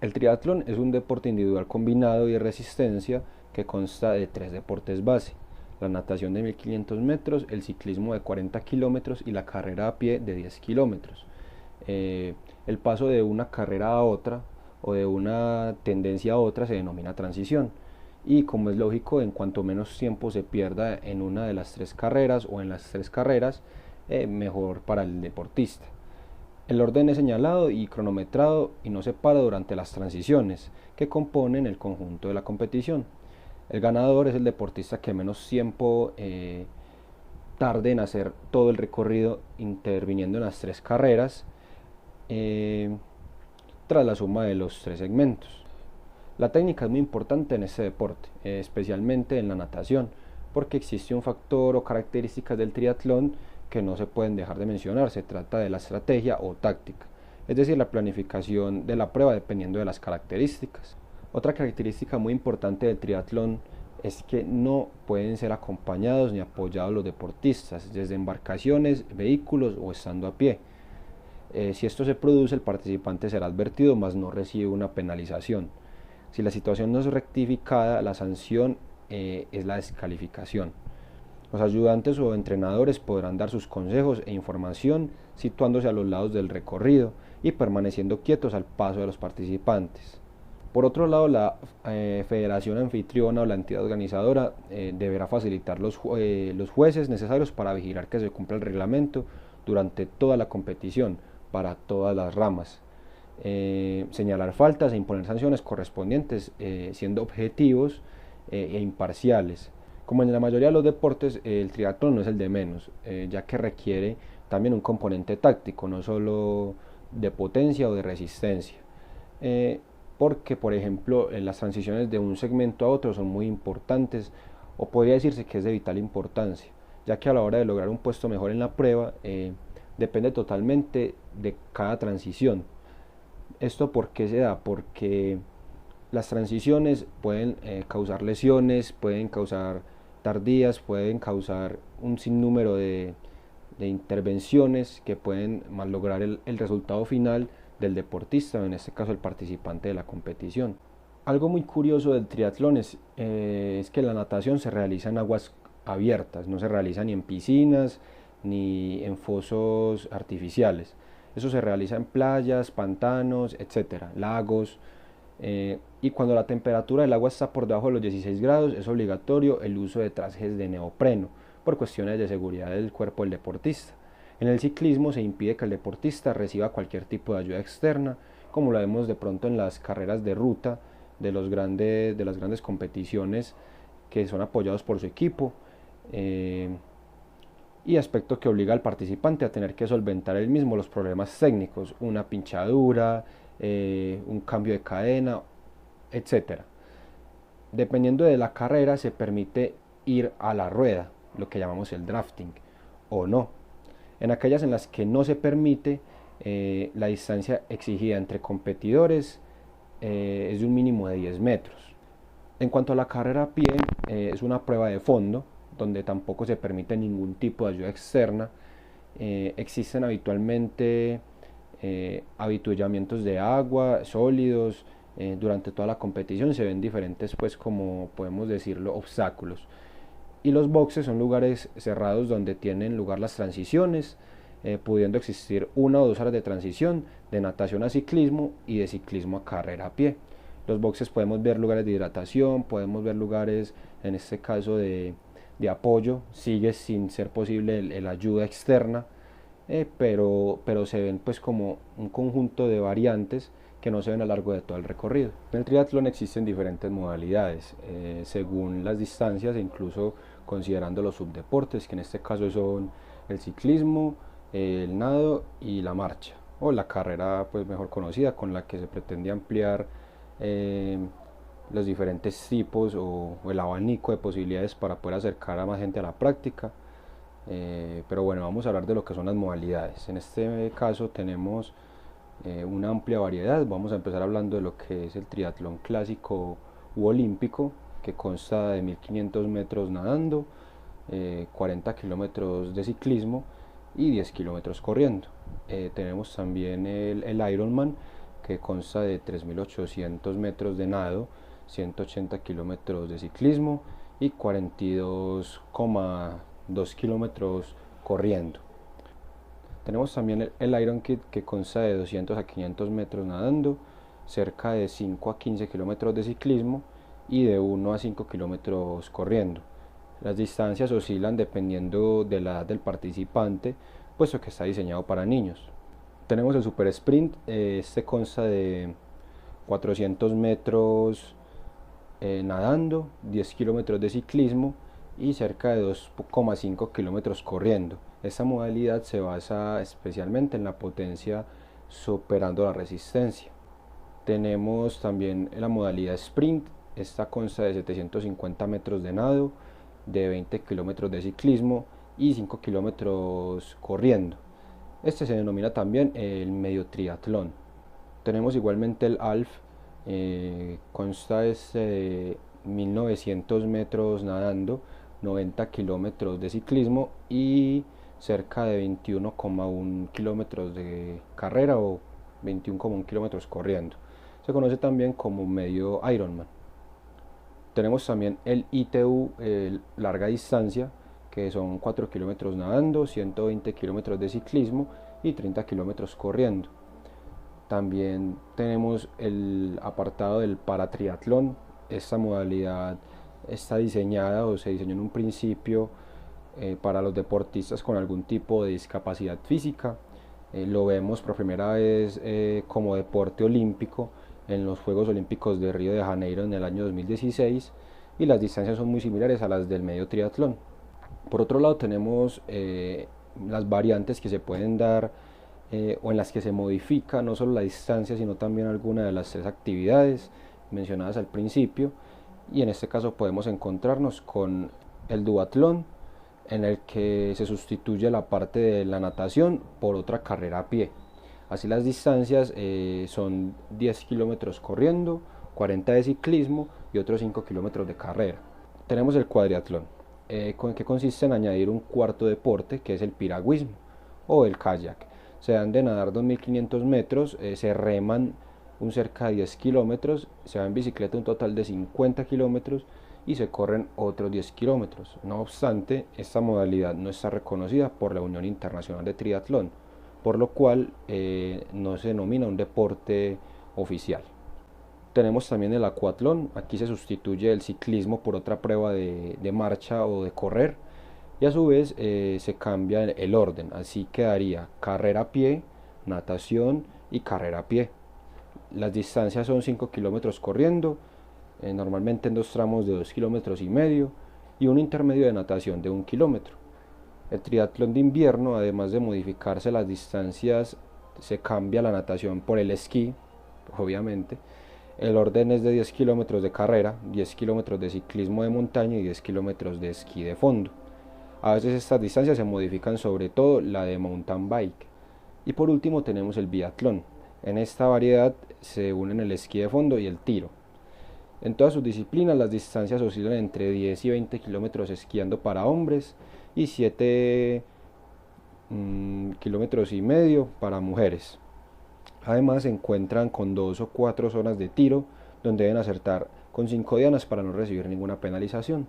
El triatlón es un deporte individual combinado y de resistencia que consta de tres deportes base: la natación de 1500 metros, el ciclismo de 40 kilómetros y la carrera a pie de 10 kilómetros. El paso de una carrera a otra o de una tendencia a otra se denomina transición. Y como es lógico, en cuanto menos tiempo se pierda en una de las tres carreras o en las tres carreras, mejor para el deportista. El orden es señalado y cronometrado y no se para durante las transiciones que componen el conjunto de la competición. El ganador es el deportista que menos tiempo tarde en hacer todo el recorrido interviniendo en las tres carreras, eh, tras la suma de los tres segmentos. La técnica es muy importante en este deporte, especialmente en la natación, porque existe un factor o características del triatlón que no se pueden dejar de mencionar. Se trata de la estrategia o táctica, es decir, la planificación de la prueba dependiendo de las características. Otra característica muy importante del triatlón es que no pueden ser acompañados ni apoyados los deportistas desde embarcaciones, vehículos o estando a pie. Si esto se produce, el participante será advertido, mas no recibe una penalización. Si la situación no es rectificada, la sanción es la descalificación. Los ayudantes o entrenadores podrán dar sus consejos e información situándose a los lados del recorrido y permaneciendo quietos al paso de los participantes. Por otro lado, la federación anfitriona o la entidad organizadora deberá facilitar los jueces necesarios para vigilar que se cumpla el reglamento durante toda la competición para todas las ramas. Señalar faltas e imponer sanciones correspondientes, siendo objetivos e imparciales. Como en la mayoría de los deportes, el triatlón no es el de menos, ya que requiere también un componente táctico, no solo de potencia o de resistencia. Porque, por ejemplo, las transiciones de un segmento a otro son muy importantes, o podría decirse que es de vital importancia, ya que a la hora de lograr un puesto mejor en la prueba, depende totalmente de cada transición. ¿Esto por qué se da? Porque las transiciones pueden causar lesiones, pueden causar tardías, pueden causar un sinnúmero de intervenciones que pueden malograr el resultado final del deportista, o en este caso el participante de la competición. Algo muy curioso del triatlón es que la natación se realiza en aguas abiertas, no se realiza ni en piscinas ni en fosos artificiales. Eso se realiza en playas, pantanos, etcétera, lagos. Y cuando la temperatura del agua está por debajo de los 16 grados, es obligatorio el uso de trajes de neopreno por cuestiones de seguridad del cuerpo del deportista. En el ciclismo se impide que el deportista reciba cualquier tipo de ayuda externa, como lo vemos de pronto en las carreras de ruta de las grandes competiciones que son apoyados por su equipo, y aspecto que obliga al participante a tener que solventar él mismo los problemas técnicos, una pinchadura, un cambio de cadena, etcétera. Dependiendo de la carrera se permite ir a la rueda, lo que llamamos el drafting, o no. En aquellas en las que no se permite, la distancia exigida entre competidores es de un mínimo de 10 metros. En cuanto a la carrera a pie, es una prueba de fondo, donde tampoco se permite ningún tipo de ayuda externa. Existen habitualmente avituallamientos de agua, sólidos. Durante toda la competición se ven diferentes, pues como podemos decirlo, obstáculos. Y los boxes son lugares cerrados donde tienen lugar las transiciones, pudiendo existir una o dos horas de transición de natación a ciclismo y de ciclismo a carrera a pie. Los boxes podemos ver lugares de hidratación, podemos ver lugares, en este caso, de apoyo. Sigue sin ser posible la ayuda externa, pero se ven pues como un conjunto de variantes que no se ven a lo largo de todo el recorrido. En el triatlón existen diferentes modalidades, según las distancias e incluso considerando los subdeportes, que en este caso son el ciclismo, el nado y la marcha, o la carrera pues mejor conocida, con la que se pretende ampliar eh, los diferentes tipos o el abanico de posibilidades para poder acercar a más gente a la práctica. Pero bueno, vamos a hablar de lo que son las modalidades. En este caso tenemos una amplia variedad. Vamos a empezar hablando de lo que es el triatlón clásico u olímpico, que consta de 1500 metros nadando, 40 kilómetros de ciclismo y 10 kilómetros corriendo. Tenemos también el Ironman, que consta de 3.800 metros de nado, 180 kilómetros de ciclismo y 42,2 kilómetros corriendo. Tenemos también el Iron Kit, que consta de 200 a 500 metros nadando, cerca de 5 a 15 kilómetros de ciclismo y de 1 a 5 kilómetros corriendo. Las distancias oscilan dependiendo de la edad del participante, puesto que está diseñado para niños. Tenemos el Super Sprint, este consta de 400 metros nadando, 10 kilómetros de ciclismo y cerca de 2,5 kilómetros corriendo. Esta modalidad se basa especialmente en la potencia superando la resistencia. Tenemos también la modalidad sprint, esta consta de 750 metros de nado, de 20 kilómetros de ciclismo y 5 kilómetros corriendo. Este se denomina también el medio triatlón. Tenemos igualmente el ALF, consta de 1900 metros nadando, 90 kilómetros de ciclismo y cerca de 21,1 kilómetros de carrera o 21,1 kilómetros corriendo. Se conoce también como medio Ironman. Tenemos también el ITU, larga distancia, que son 4 kilómetros nadando, 120 kilómetros de ciclismo y 30 kilómetros corriendo. También tenemos el apartado del paratriatlón. Esta modalidad está diseñada o se diseñó en un principio para los deportistas con algún tipo de discapacidad física. Lo vemos por primera vez como deporte olímpico en los Juegos Olímpicos de Río de Janeiro en el año 2016, y las distancias son muy similares a las del medio triatlón. Por otro lado tenemos las variantes que se pueden dar o en las que se modifica no solo la distancia sino también alguna de las tres actividades mencionadas al principio, y en este caso podemos encontrarnos con el duatlón, en el que se sustituye la parte de la natación por otra carrera a pie. Así las distancias son 10 kilómetros corriendo, 40 de ciclismo y otros 5 kilómetros de carrera. Tenemos el cuadriatlón, que consiste en añadir un cuarto deporte, que es el piragüismo o el kayak. Se dan de nadar 2.500 metros, se reman un cerca de 10 kilómetros, se va en bicicleta un total de 50 kilómetros y se corren otros 10 kilómetros. No obstante, esta modalidad no está reconocida por la Unión Internacional de Triatlón, por lo cual no se denomina un deporte oficial. Tenemos también el acuatlón. Aquí se sustituye el ciclismo por otra prueba de marcha o de correr, y a su vez se cambia el orden, así quedaría carrera a pie, natación y carrera a pie. Las distancias son 5 kilómetros corriendo, normalmente en dos tramos de 2,5 kilómetros, y un intermedio de natación de 1 kilómetro. El triatlón de invierno, además de modificarse las distancias, se cambia la natación por el esquí, obviamente. El orden es de 10 kilómetros de carrera, 10 kilómetros de ciclismo de montaña y 10 kilómetros de esquí de fondo. A veces estas distancias se modifican, sobre todo la de mountain bike. Y por último tenemos el biatlón. En esta variedad se unen el esquí de fondo y el tiro. En todas sus disciplinas las distancias oscilan entre 10 y 20 kilómetros esquiando para hombres y 7,5 kilómetros para mujeres. Además se encuentran con 2 o 4 zonas de tiro donde deben acertar con 5 dianas para no recibir ninguna penalización.